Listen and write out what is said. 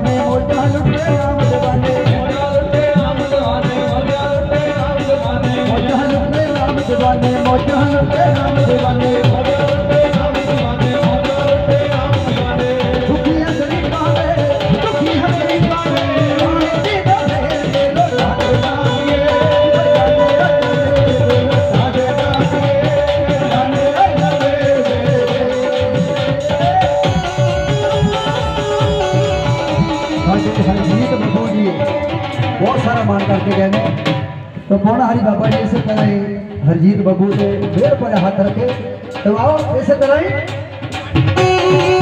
दीवाने मोजा लुटे राम दीवाने मोजा लुटे राम दीवाने मोजा लुटे राम दीवाने दुखी है गरीबा में दुखी है गरीबा में हरजीत बबू जी बहुत सारा मान करके गए तो पौना हरी बाबा जी इस तरह ही हरजीत बबू से बेर पर हाथ रखे तो आओ इस तरह ही